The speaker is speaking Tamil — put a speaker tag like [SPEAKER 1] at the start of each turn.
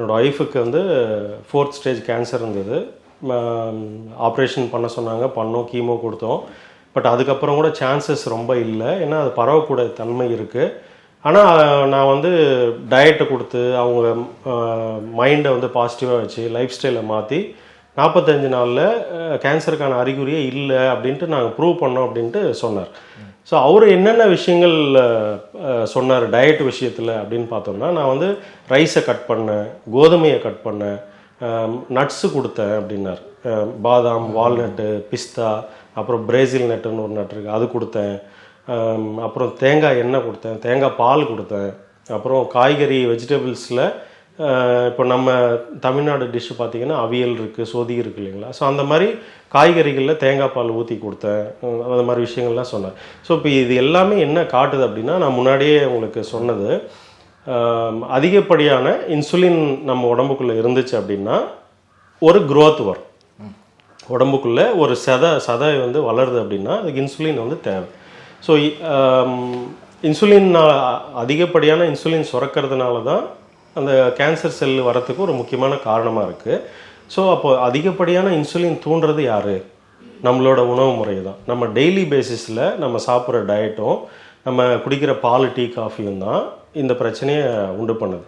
[SPEAKER 1] என்னோடய ஒய்ஃபுக்கு வந்து 4th ஸ்டேஜ் கேன்சர் இருந்தது. ஆப்ரேஷன் பண்ண சொன்னாங்க, பண்ணோம், கீமோ கொடுத்தோம். பட் அதுக்கப்புறம் கூட சான்சஸ் ரொம்ப இல்லை, ஏன்னா அது பரவக்கூட தன்மை இருக்குது. ஆனால் நான் வந்து டயட்டை கொடுத்து அவங்க மைண்டை வந்து பாசிட்டிவாக வச்சு லைஃப் ஸ்டைலை மாற்றி 45 நாளில் கேன்சருக்கான அறிகுறியே இல்லை அப்படின்ட்டு நாங்கள் ப்ரூவ் பண்ணோம் அப்படின்ட்டு சொன்னார். ஸோ அவர் என்னென்ன விஷயங்கள் சொன்னார் டயட் விஷயத்தில் அப்படின்னு பார்த்தோம்னா, நான் வந்து ரைஸை கட் பண்ணேன், கோதுமையை கட் பண்ணேன், நட்ஸு கொடுத்தேன் அப்படின்னார். பாதாம், வால்நட்டு, பிஸ்தா, அப்புறம் பிரேசில் நட்டுன்னு ஒரு நட்டு இருக்குது, அது கொடுத்தேன். அப்புறம் தேங்காய் எண்ணெய் கொடுத்தேன், தேங்காய் பால் கொடுத்தேன். அப்புறம் காய்கறி வெஜிடபிள்ஸில் இப்போ நம்ம தமிழ்நாடு டிஷ்ஷு பார்த்திங்கன்னா அவியல் இருக்குது, சொதி இருக்குது இல்லைங்களா. ஸோ அந்த மாதிரி காய்கறிகளில் தேங்காய் பால் ஊற்றி கொடுத்தேன், அந்த மாதிரி விஷயங்கள்லாம் சொன்னேன். ஸோ இப்போ இது எல்லாமே என்ன காட்டுது அப்படின்னா, நான் முன்னாடியே உங்களுக்கு சொன்னது, அதிகப்படியான இன்சுலின் நம்ம உடம்புக்குள்ளே இருந்துச்சு அப்படின்னா ஒரு க்ரோத் வரும். உடம்புக்குள்ளே ஒரு சதை வந்து வளருது அப்படின்னா அதுக்கு இன்சுலின் வந்து தேவை. ஸோ இன்சுலின் அதிகப்படியான இன்சுலின் சுரக்கிறதுனால தான் அந்த கேன்சர் செல் வரத்துக்கு ஒரு முக்கியமான காரணமாக இருக்குது. ஸோ அப்போ அதிகப்படியான இன்சுலின் தூண்டுறது யார்? நம்மளோட உணவு முறை தான். நம்ம டெய்லி பேசிஸில் நம்ம சாப்பிட்ற டயட்டும் நம்ம குடிக்கிற பால், டீ, காஃபியும் தான் இந்த பிரச்சனையை உண்டு பண்ணுது.